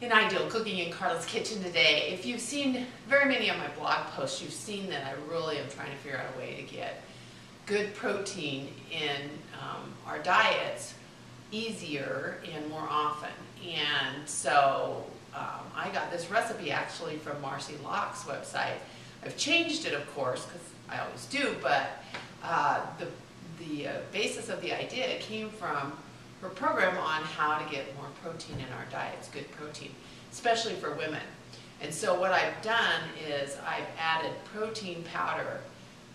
in Ideal Cooking in Carla's Kitchen today. If you've seen very many of my blog posts, you've seen that I really am trying to figure out a way to get good protein in our diets easier and more often. And so I got this recipe actually from Marcy Locke's website. I've changed it, of course, because I always do, but the basis of the idea came from her program on how to get more protein in our diets, good protein, especially for women. And so what I've done is I've added protein powder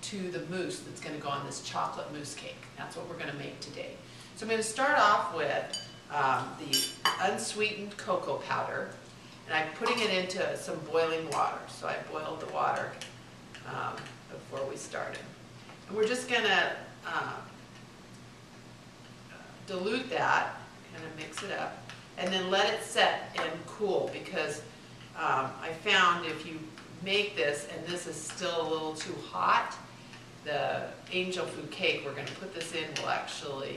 to the mousse that's going to go on this chocolate mousse cake. That's what we're going to make today. So I'm going to start off with the unsweetened cocoa powder, and I'm putting it into some boiling water. So I boiled the water before we started. And we're just going to dilute that, kind of mix it up, and then let it set and cool, because I found if you make this and this is still a little too hot, the angel food cake we're going to put this in will actually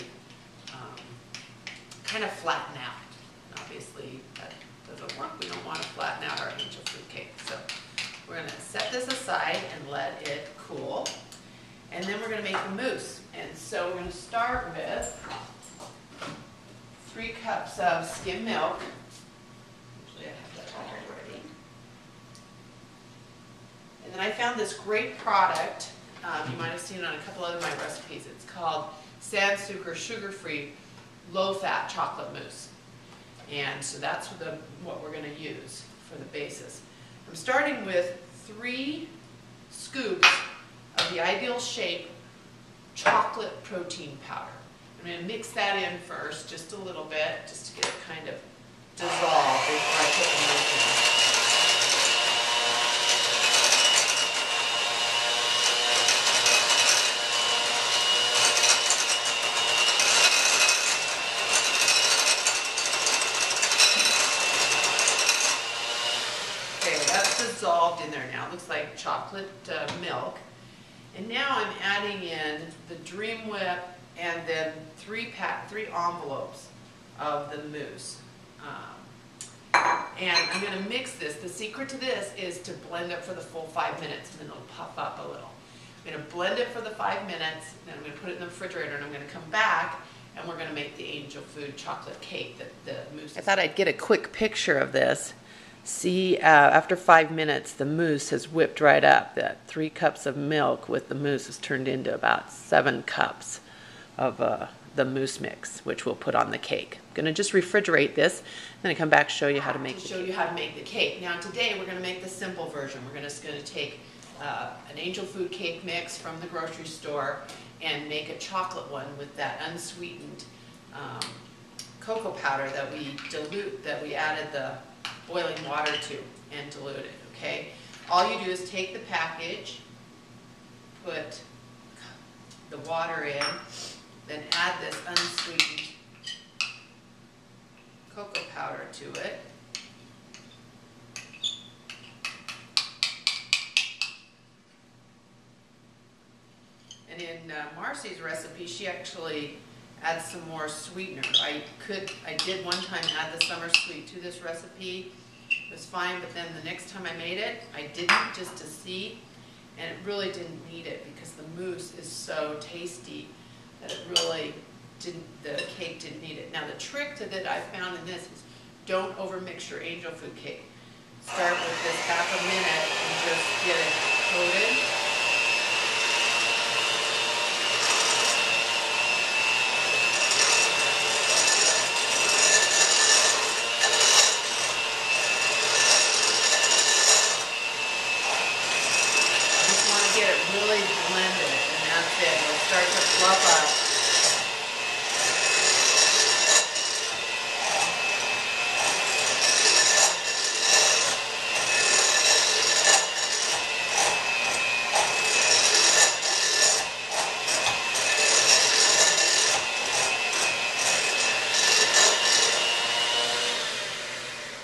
kind of flatten out. Obviously that doesn't work. We don't want to flatten out our angel food cake. So we're going to set this aside and let it cool. And then we're going to make the mousse. And so we're going to start with 3 cups of skim milk. Usually I have that already. And then I found this great product. You might have seen it on a couple other of my recipes. It's called sans sucre, sugar-free, low-fat chocolate mousse. And so that's what we're going to use for the basis. I'm starting with 3 scoops of the IdealShape chocolate protein powder. I'm going to mix that in first, just a little bit, just to get it kind of dissolved before I put the milk in. Okay, that's dissolved in there now. It looks like chocolate milk. And now I'm adding in the Dream Whip and then 3 envelopes of the mousse. And I'm going to mix this. The secret to this is to blend it for the full 5 minutes, and then it'll puff up a little. I'm going to blend it for the 5 minutes, then I'm going to put it in the refrigerator, and I'm going to come back, and we're going to make the angel food chocolate cake that the mousse. I thought I'd get a quick picture of this. See, after 5 minutes, the mousse has whipped right up. That 3 cups of milk with the mousse has turned into about 7 cups of the mousse mix, which we'll put on the cake. I'm going to just refrigerate this, then I come back and show you how to make the cake. Now today we're going to make the simple version. We're just going to take an angel food cake mix from the grocery store and make a chocolate one with that unsweetened cocoa powder that we added the boiling water to and dilute it, okay? All you do is take the package, put the water in, then add this unsweetened cocoa powder to it. And in Marcy's recipe, she actually adds some more sweetener. I did one time add the summer sweet to this recipe. It was fine, but then the next time I made it, I didn't, just to see, and it really didn't need it because the mousse is so tasty that it really didn't, the cake didn't need it. Now the trick that I found in this is don't overmix your angel food cake. Start with this half a minute and just get it coated. Really blend it, and that's it. It'll start to fluff up.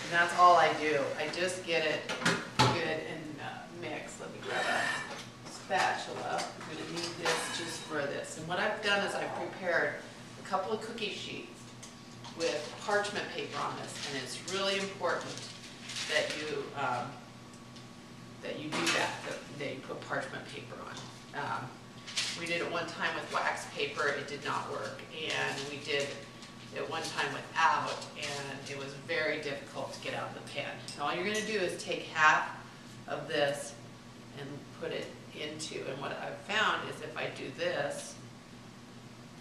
And that's all I do. I just get it good and mixed. Let me grab a spatula. I'm going to need this just for this. And what I've done is I've prepared a couple of cookie sheets with parchment paper on this, and it's really important that you do that you put parchment paper on. We did it one time with wax paper, it did not work, and we did it one time without, and it was very difficult to get out of the pan. And all you're going to do is take half of this and put it into, and what I've found is if I do this,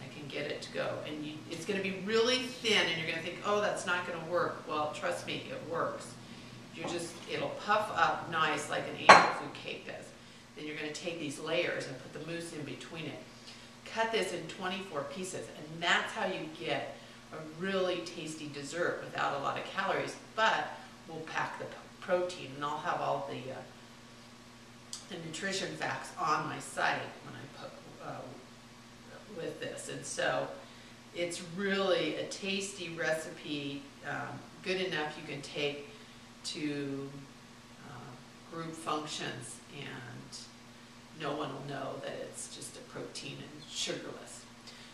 I can get it to go. And it's going to be really thin, and you're going to think, oh, that's not going to work. Well, trust me, it works. It'll puff up nice like an angel food cake does. Then you're going to take these layers and put the mousse in between it. Cut this in 24 pieces, and that's how you get a really tasty dessert without a lot of calories, but we'll pack the protein, and I'll have all the nutrition facts on my site when I put with this. And so it's really a tasty recipe, good enough you can take to group functions, and no one will know that it's just a protein and sugarless.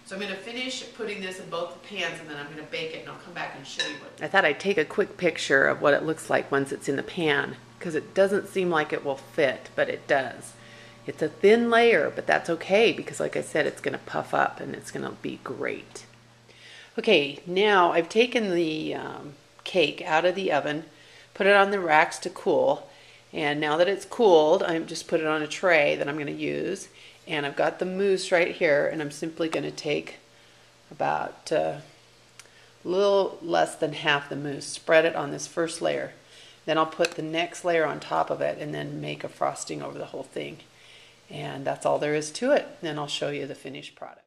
So I'm going to finish putting this in both the pans, and then I'm going to bake it, and I'll come back and show you what. I thought I'd take a quick picture of what it looks like once it's in the pan, because it doesn't seem like it will fit, but it does. It's a thin layer, but that's okay, because like I said, it's going to puff up and it's going to be great. Okay, now I've taken the cake out of the oven, put it on the racks to cool, and now that it's cooled, I'm just put it on a tray that I'm going to use, and I've got the mousse right here, and I'm simply going to take about a little less than half the mousse, spread it on this first layer, then I'll put the next layer on top of it, and then make a frosting over the whole thing, and that's all there is to it. Then I'll show you the finished product.